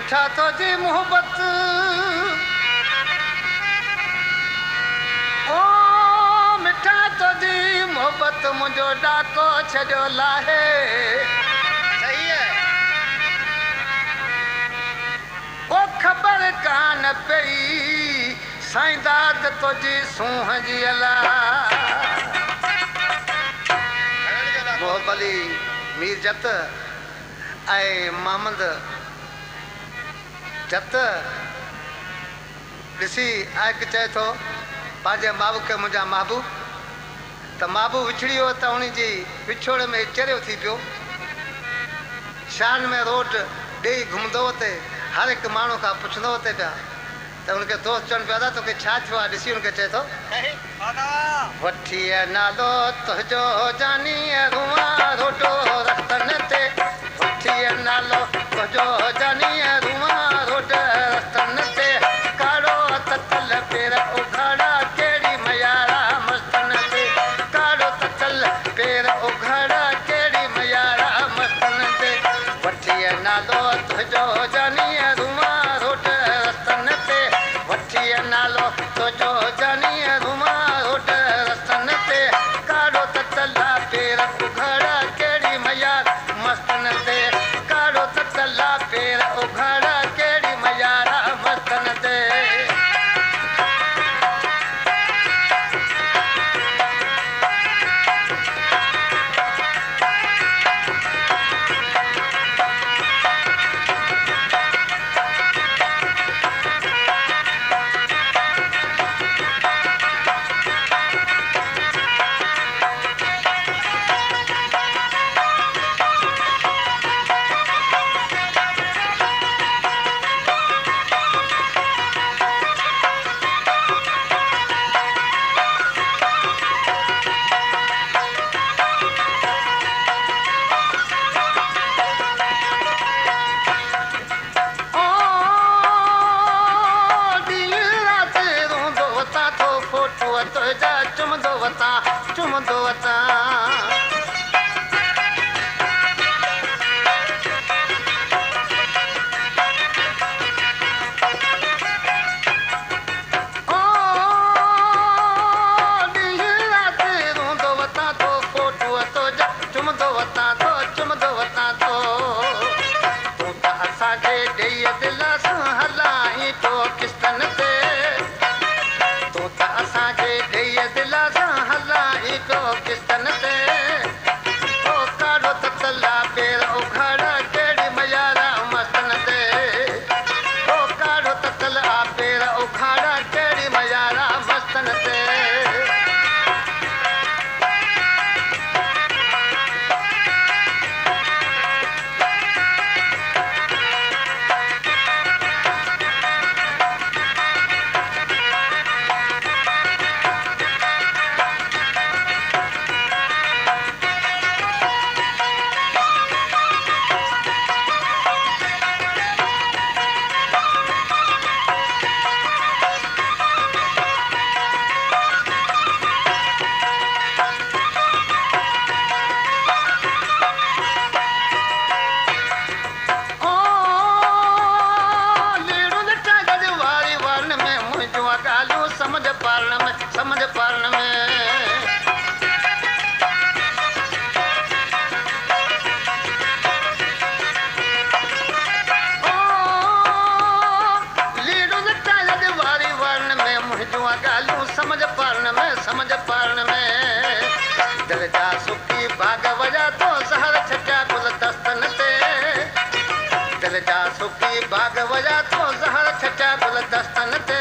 मिठा तो जी मोहब्बत ओ मिठा तो जी मोहब्बत मुझो डाको छड़ो लाहे सही है ओ खबर कान पई साईंदाद तो जी सूह जी अला मोहब्बत अली मीर जत ऐं मोहम्मद जत ॾिसी आक चए थो पंहिंजे माउ खे मुंहिंजा महबूब त महबूब विछड़ी वियो त उन जी विछोड़ में चरियो थी पियो शान में रोड ॾेई घुमंदो हुते हर हिकु माण्हू खां पुछंदो हुते पिया त उनखे दोस्त चवनि पिया था तोखे छा थियो आहे ॾिसी उनखे चए थो वठीअ नालो तुंहिंजो जानी रुआ रोडो रस्तन ते वठीअ नालो तुंहिंजो जानी रुआ रोड रस्तन ते कारो ततल पेर उघाड़ा कहिड़ी मयारा मस्तन ते कारो ततल पेर उघाड़ा कहिड़ी मयारा मस्तन ते वठीअ नालो तुंहिंजो जानी रुआ रोड रस्तन ते वठीअ नालो तुंहिंजो जानी रुआ रोड रस्तन ते कारो ततल पेर उघाड़ा कहिड़ी मयारा मस्तन ते कारो ततल पेर उघाड़ा कहिड़ी मयारा मस्तन ते चुमंदो वता ओ ॾींहुं राति रोंदो वता तो फोटू तो चुमंदो वता तो चुमंदो वता तो तूं त असांखे ॾेई दिलि सां हलाई तो किस्तन ते तूं त असांखे ॾेई दिलि सां हलाई तो किस्तन ते ओ कारो ततला पेर उघाड़ा कहिड़ी मयारा मस्तन ते ओ कारो ततला पेर उघाड़ा कहिड़ी मयारा मस्तन ते समझ पारण में ओ लीडो लटा लद वारी वर्ण में मुंहिंजूं ॻाल्हियूं समझ पारण में दिल जा सुखी भाग वॼा तो ज़हर छटिया गुल दस्तन ते दिल जा सुखी भाग वॼा तो ज़हर छटिया गुल दस्तन ते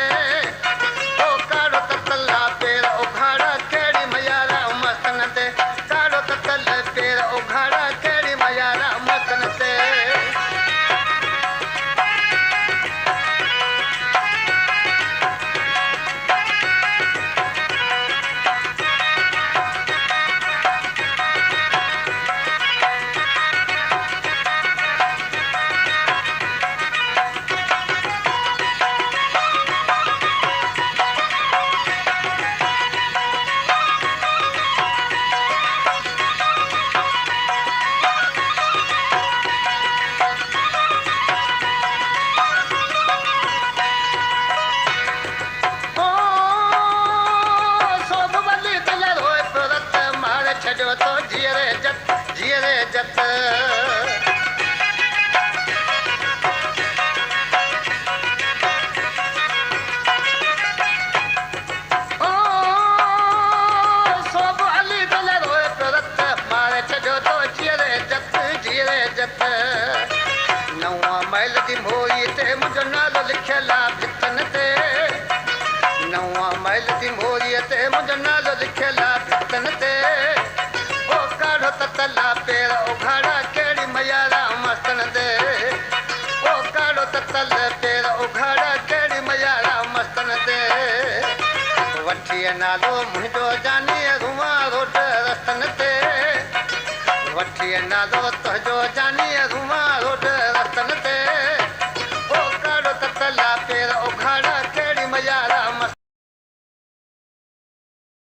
छॾियो तो जीअरे जत जीअरे जत मोरी ते मुंहिंजो नालो लिखियल आहे भितन ते नवां महल जी मोरीअ ते मुंहिंजो नालो लिखियल आहे भितन ते ओ काढ़ो ततला पेर उघाड़ा कहिड़ी मयारा मस्तन ते ओ काढ़ो ततल पेर उघाड़ा कहिड़ी मयारा मस्तन ते वठी नालो मुंहिंजो जानी रुआ रोड रस्तन ते वठी नालो तुंहिंजो जानी रुआ